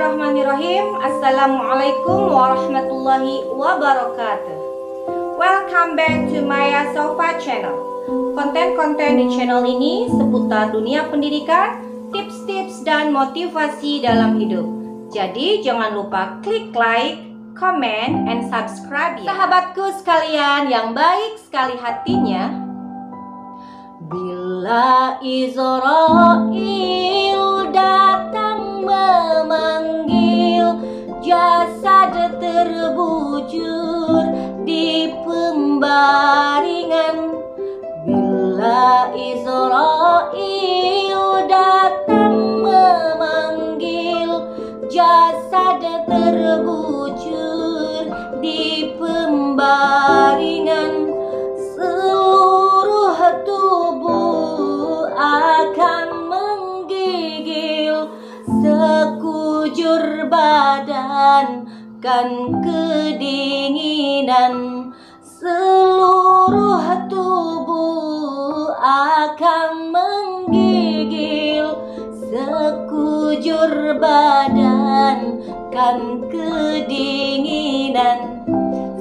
Bismillahirrahmanirrahim. Assalamualaikum warahmatullahi wabarakatuh. Welcome back to Maya Sofa channel. Konten-konten di channel ini seputar dunia pendidikan, tips-tips dan motivasi dalam hidup. Jadi jangan lupa klik like, comment, and subscribe ya. Sahabatku sekalian yang baik sekali hatinya, bila Israel datang memanggil, jasad terbujur di pembaringan. Bila Israel datang memanggil, jasad terbujur di pembaringan. Seluruh tubuh akan menggigil, sekujur badan kan kedinginan. Seluruh tubuh akan menggigil, sekujur badan kan kedinginan.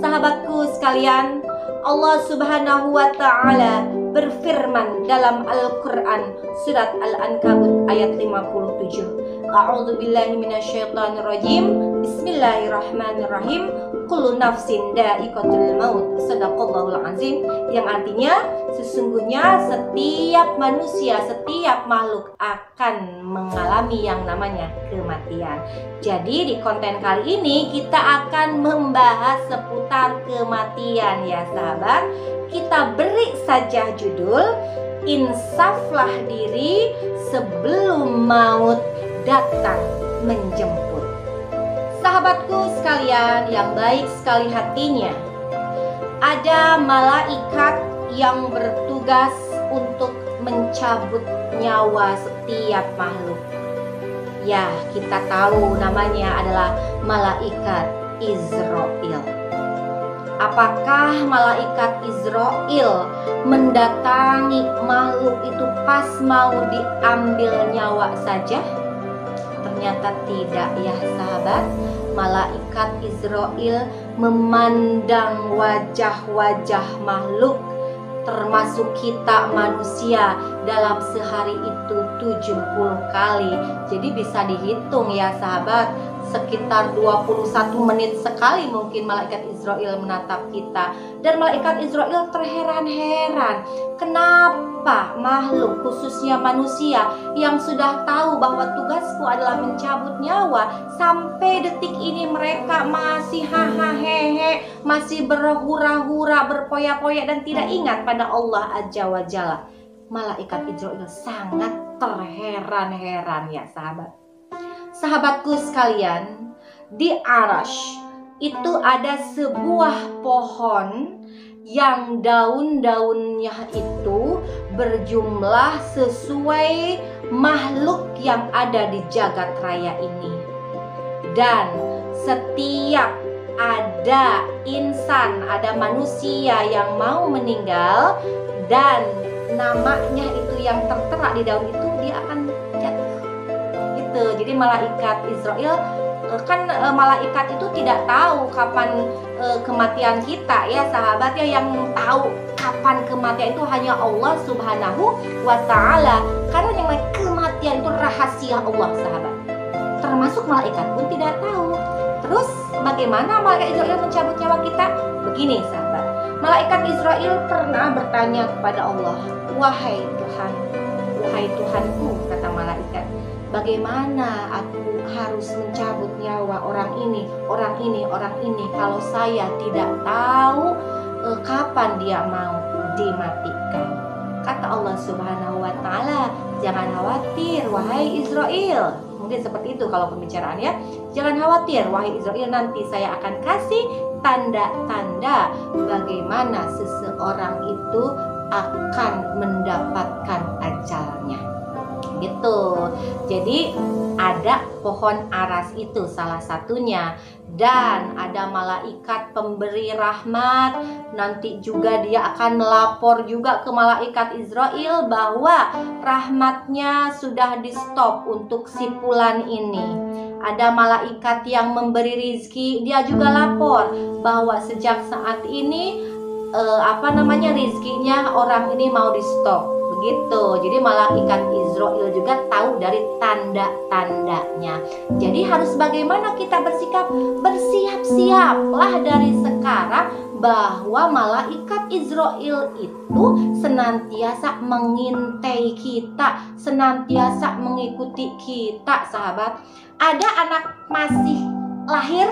Sahabatku sekalian, Allah Subhanahu wa Ta'ala berfirman dalam Al-Quran surat Al-Ankabut ayat 57. A'udzu billahi minasyaitonir rajim. Bismillahirrahmanirrahim. Kullu nafsin dha'iqatul maut. Shadaqallahul azim. Yang artinya sesungguhnya setiap manusia, setiap makhluk akan mengalami yang namanya kematian. Jadi di konten kali ini kita akan membahas seputar kematian ya sahabat. Kita beri saja judul Insaflah diri sebelum maut datang menjemput. Sahabatku sekalian yang baik sekali hatinya, ada malaikat yang bertugas untuk mencabut nyawa setiap makhluk. Ya, kita tahu namanya adalah malaikat Israel. Apakah malaikat Israel mendatangi makhluk itu pas mau diambil nyawa saja? Ternyata tidak ya sahabat. Malaikat Israel memandang wajah-wajah makhluk, termasuk kita manusia, dalam sehari itu 70 kali. Jadi bisa dihitung ya sahabat, sekitar 21 menit sekali mungkin malaikat Israel menatap kita. Dan malaikat Israel terheran-heran, kenapa makhluk khususnya manusia yang sudah tahu bahwa tugasku adalah mencabut nyawa, sampai detik ini mereka masih hahaha, masih berhura-hura, berpoya-poya dan tidak ingat pada Allah Azza wa Jalla. Malaikat Israel sangat terheran-heran ya sahabat. Sahabatku sekalian, di Arash itu ada sebuah pohon yang daun-daunnya itu berjumlah sesuai makhluk yang ada di jagat raya ini. Dan setiap ada insan, ada manusia yang mau meninggal dan namanya itu yang tertera di daun itu, dia akan jatuh gitu. Jadi malaikat Israel kan malaikat itu tidak tahu kapan kematian kita ya sahabat ya. Yang tahu kapan kematian itu hanya Allah Subhanahu wa Ta'ala, karena yang kematian itu rahasia Allah sahabat. Termasuk malaikat pun tidak tahu. Terus bagaimana malaikat Israel mencabut nyawa kita? Begini sahabat, malaikat Israel pernah bertanya kepada Allah, wahai Tuhan, wahai Tuhanku, kata malaikat, bagaimana aku harus mencabut nyawa orang ini, orang ini, orang ini, kalau saya tidak tahu kapan dia mau dimatikan? Kata Allah Subhanahu wa Ta'ala, jangan khawatir wahai Israel. Mungkin seperti itu kalau pembicaraannya. Jangan khawatir wahai Israel, nanti saya akan kasih tanda-tanda bagaimana seseorang itu akan mendapatkan ajalnya. gitu. Jadi ada pohon aras itu salah satunya, dan ada malaikat pemberi rahmat. Nanti juga dia akan melapor juga ke malaikat Israel bahwa rahmatnya sudah di stop untuk si fulan ini. Ada malaikat yang memberi rizki, dia juga lapor bahwa sejak saat ini rizkinya orang ini mau di stop. Begitu. Jadi malaikat Israel juga tahu dari tanda-tandanya. Jadi harus bagaimana kita bersikap? Bersiap-siaplah dari sekarang bahwa malaikat Israel itu senantiasa mengintai kita, senantiasa mengikuti kita, sahabat. Ada anak masih lahir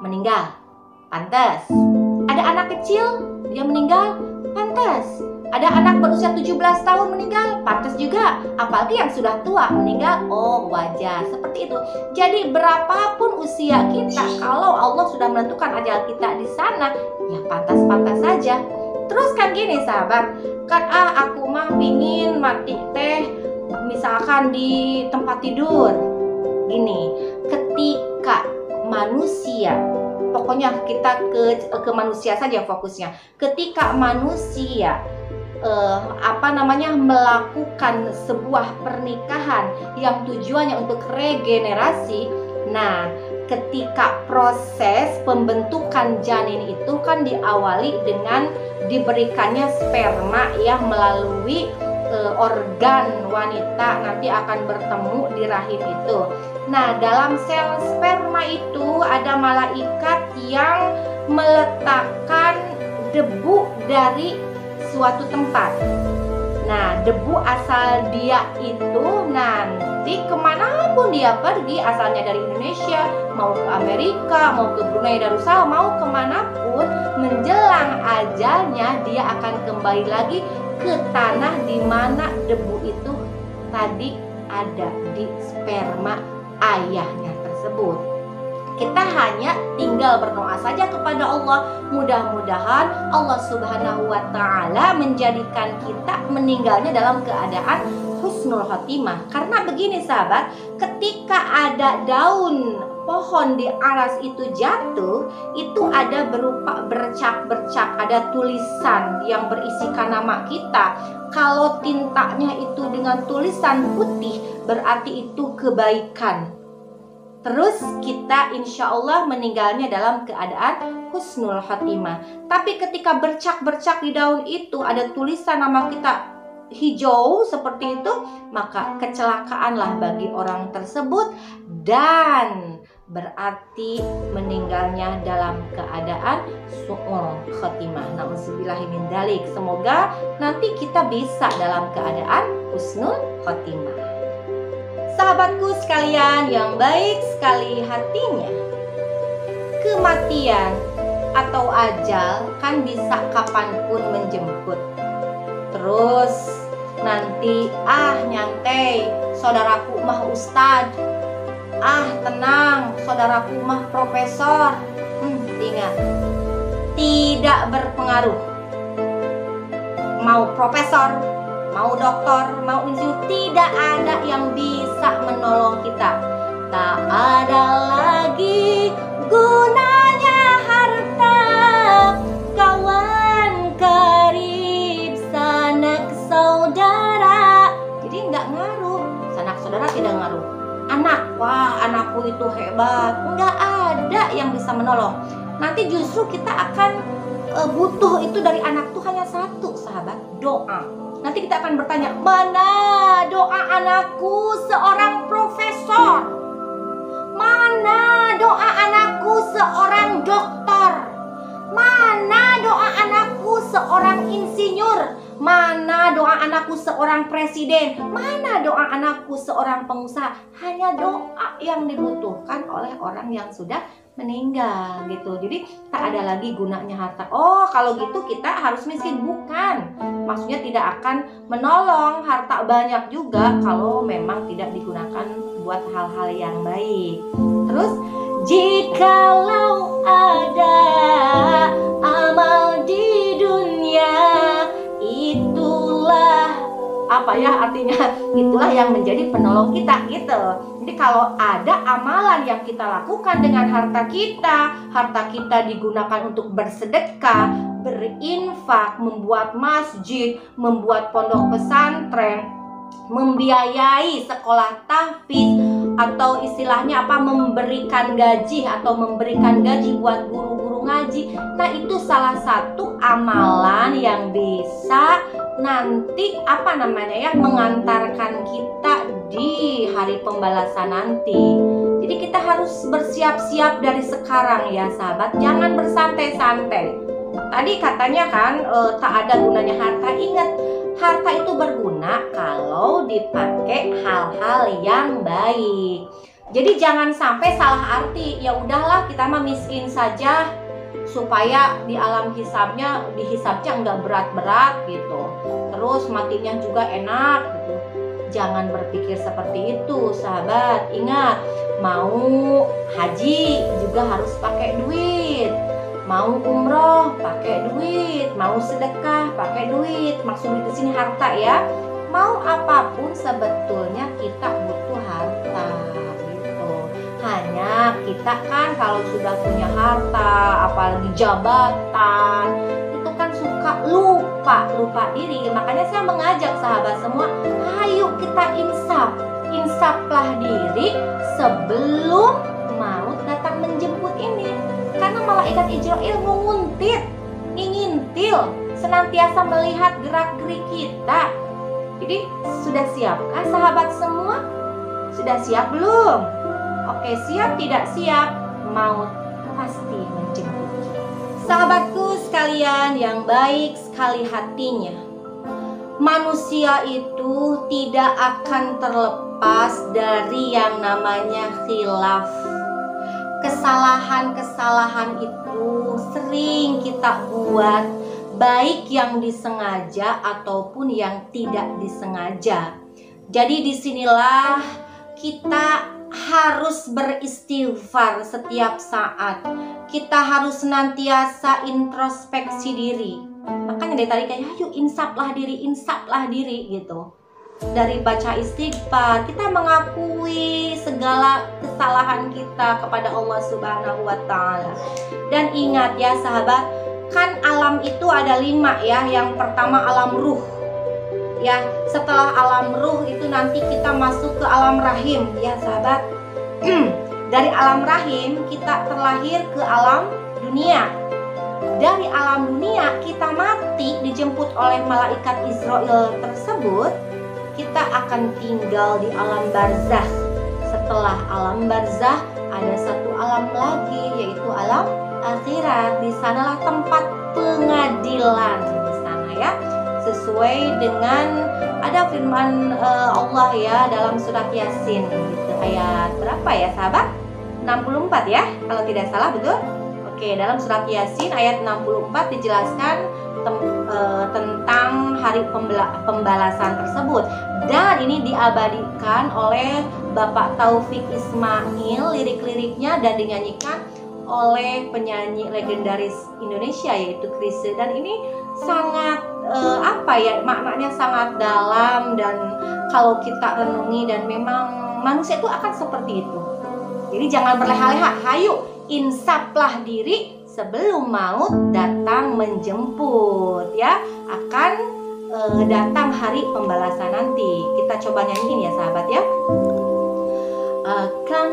meninggal, pantas. Ada anak kecil dia meninggal, pantas. Ada anak berusia 17 tahun meninggal, pantas juga. Apalagi yang sudah tua meninggal, oh wajar. Seperti itu. Jadi berapapun usia kita, kalau Allah sudah menentukan ajal kita di sana, ya pantas-pantas saja. Terus kan gini sahabat, kan aku mah pingin mati teh misalkan di tempat tidur. Gini, ketika manusia, pokoknya kita ke manusia saja fokusnya. Ketika manusia melakukan sebuah pernikahan yang tujuannya untuk regenerasi, nah ketika proses pembentukan janin itu kan diawali dengan diberikannya sperma ya melalui organ wanita nanti akan bertemu di rahim itu. Nah, dalam sel sperma itu ada malaikat yang meletakkan debu dari suatu tempat. Nah, debu asal dia itu nanti kemanapun dia pergi, asalnya dari Indonesia, mau ke Amerika, mau ke Brunei Darussalam, mau kemanapun, menjelang ajalnya dia akan kembali lagi ke tanah di mana debu itu tadi ada di sperma ayahnya tersebut. Kita hanya tinggal berdoa saja kepada Allah. Mudah-mudahan Allah Subhanahu wa Ta'ala menjadikan kita meninggalnya dalam keadaan husnul khotimah. Karena begini sahabat, ketika ada daun pohon di aras itu jatuh, itu ada berupa bercak-bercak, ada tulisan yang berisikan nama kita. Kalau tintanya itu dengan tulisan putih, berarti itu kebaikan. Terus kita insya Allah meninggalnya dalam keadaan husnul khotimah. Tapi ketika bercak-bercak di daun itu ada tulisan nama kita hijau seperti itu, maka kecelakaanlah bagi orang tersebut dan berarti meninggalnya dalam keadaan su'ul khotimah. Na'udzubillahi min dzalik. Semoga nanti kita bisa dalam keadaan husnul khotimah. Sahabatku sekalian yang baik sekali hatinya, kematian atau ajal kan bisa kapanpun menjemput. Terus nanti nyantai, saudaraku mah ustadz, tenang, saudaraku mah profesor. Ingat, tidak berpengaruh. Mau profesor, mau dokter, mau insinyur, tidak ada yang bisa menolong kita. Tak ada lagi gunanya harta, kawan karib, sanak saudara. Jadi nggak ngaruh, sanak saudara tidak ngaruh. Anak, wah anakku itu hebat, nggak ada yang bisa menolong. Nanti justru kita akan butuh itu dari anak tuh hanya satu sahabat, doa. Nanti kita akan bertanya, mana doa anakku seorang profesor? Mana doa anakku seorang dokter? Mana doa anakku seorang insinyur? Mana doa anakku seorang presiden? Mana doa anakku seorang pengusaha? Hanya doa yang dibutuhkan oleh orang yang sudah meninggal gitu. Jadi tak ada lagi gunanya harta. Oh, kalau gitu kita harus miskin? Bukan. Maksudnya tidak akan menolong, harta banyak juga kalau memang tidak digunakan buat hal-hal yang baik. Terus jikalau ada amal di dunia, itulah apa ya artinya, itulah yang menjadi penolong kita gitu. Jadi kalau ada amalan yang kita lakukan dengan harta kita digunakan untuk bersedekah, berinfak, membuat masjid, membuat pondok pesantren, membiayai sekolah tahfiz, atau istilahnya apa, memberikan gaji buat guru-guru ngaji. Nah, itu salah satu amalan yang bisa nanti apa namanya ya, mengantarkan kita di hari pembalasan nanti. Jadi kita harus bersiap-siap dari sekarang ya sahabat, jangan bersantai-santai. Tadi katanya kan tak ada gunanya harta. Ingat, harta itu berguna kalau dipakai hal-hal yang baik. Jadi jangan sampai salah arti, ya udahlah kita mah miskin saja supaya di alam dihisabnya nggak berat-berat gitu. Terus matinya juga enak gitu. Jangan berpikir seperti itu sahabat. Ingat, mau haji juga harus pakai duit. Mau umroh pakai duit, mau sedekah pakai duit. Maksudnya di sini harta ya. Mau apapun sebetulnya kita butuh harta gitu. Hanya kita kan kalau sudah punya harta, apalagi jabatan, itu kan suka lupa diri. Makanya saya mengajak sahabat semua, ayo kita insaflah diri sebelum maut datang menjemput ini. Karena malaikat Israel ngintil, senantiasa melihat gerak-gerik kita. Jadi sudah siapkah sahabat semua? Sudah siap belum? Oke, siap tidak siap, maut pasti menjemput. Sahabatku sekalian yang baik sekali hatinya, manusia itu tidak akan terlepas dari yang namanya khilaf. Kesalahan-kesalahan itu sering kita buat, baik yang disengaja ataupun yang tidak disengaja. Jadi disinilah kita harus beristighfar setiap saat. Kita harus senantiasa introspeksi diri. Makanya dari tadi kayak, ayo insaflah diri gitu. Dari baca istighfar, kita mengakui segala kesalahan kita kepada Allah Subhanahu wa Ta'ala. Dan ingat ya sahabat, kan alam itu ada 5 ya. Yang pertama alam ruh ya. Setelah alam ruh itu nanti kita masuk ke alam rahim ya sahabat. Dari alam rahim kita terlahir ke alam dunia. Dari alam dunia kita mati, dijemput oleh malaikat Israel tersebut, kita akan tinggal di alam barzakh. Setelah alam barzakh ada satu alam lagi, yaitu alam akhirat. Di sanalah tempat pengadilan di sana ya. Sesuai dengan ada firman Allah ya dalam surat Yasin gitu, ayat berapa ya sahabat? 64 ya kalau tidak salah, betul? Oke, dalam surat Yasin ayat 64 dijelaskan tentang hari pembalasan tersebut. Dan ini diabadikan oleh Bapak Taufik Ismail, lirik-liriknya, dan dinyanyikan oleh penyanyi legendaris Indonesia yaitu Chrisye. Dan ini sangat maknanya sangat dalam, dan kalau kita renungi, dan memang manusia itu akan seperti itu. Jadi jangan berleha-leha, hayu insaflah diri sebelum maut datang menjemput ya. Akan datang hari pembalasan nanti. Kita coba nyanyiin ya sahabat ya. Akan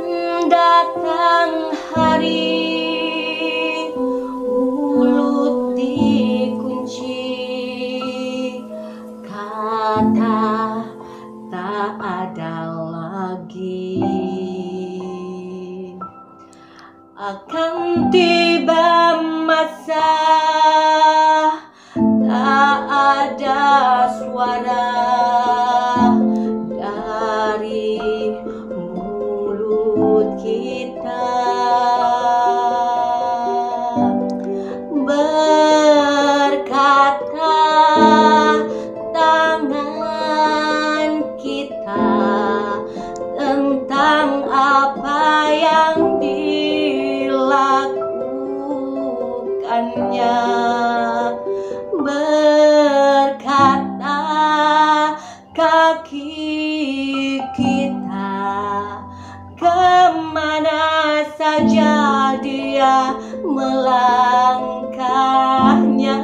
datang hari, mulut dikunci, kata tak ada lagi. Akan tiba masa tak ada suara dari mulut kita, berkata tangan kita tentang apa yang dilakukannya. dia melangkahnya.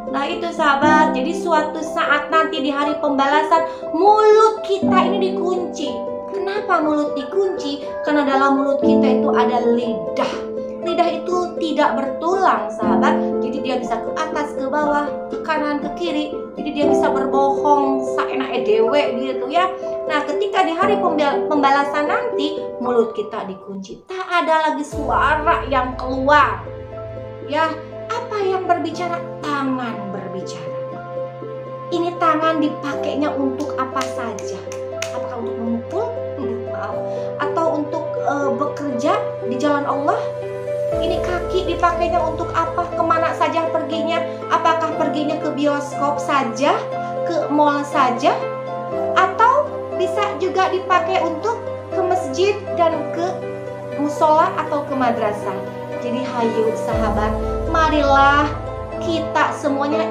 Nah itu sahabat, jadi suatu saat nanti di hari pembalasan mulut kita ini dikunci. Kenapa mulut dikunci? Karena dalam mulut kita itu ada lidah. Lidah itu tidak bertulang sahabat, jadi dia bisa ke atas, ke bawah, ke kanan, ke kiri. Jadi dia bisa berbohong saenake dewe gitu ya. Nah ketika di hari pembalasan nanti mulut kita dikunci, tak ada lagi suara yang keluar. Ya, apa yang berbicara? Tangan berbicara. Ini tangan dipakainya untuk apa saja? Apakah untuk memukul? Maaf. Atau untuk bekerja di jalan Allah? Ini kaki dipakainya untuk apa? Kemana saja perginya? Apakah perginya ke bioskop saja? Ke mall saja? Atau bisa juga dipakai untuk ke masjid dan ke musola atau ke madrasah? Jadi hayu sahabat, marilah kita semuanya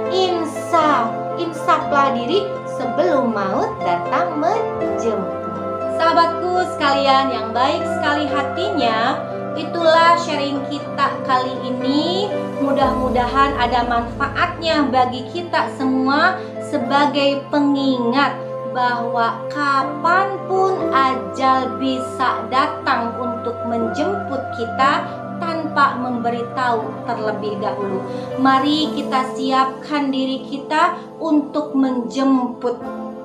insaflah diri sebelum maut datang menjemput. Sahabatku sekalian yang baik sekali hatinya, itulah sharing kita kali ini. Mudah-mudahan ada manfaatnya bagi kita semua sebagai pengingat bahwa kapanpun ajal bisa datang untuk menjemput kita tanpa memberitahu terlebih dahulu. Mari kita siapkan diri kita untuk menjemput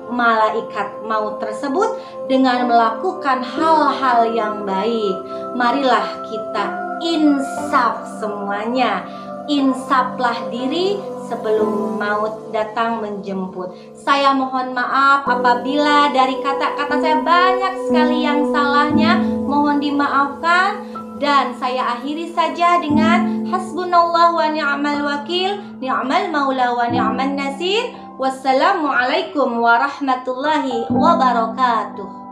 malaikat maut tersebut dengan melakukan hal-hal yang baik. Marilah kita insaf semuanya. Insaflah diri sebelum maut datang menjemput. Saya mohon maaf apabila dari kata-kata saya banyak sekali yang salahnya. Mohon dimaafkan. Dan saya akhiri saja dengan hasbunallah wa ni'mal wakil, ni'mal maula wa ni'man nasir. Wassalamualaikum warahmatullahi wabarakatuh.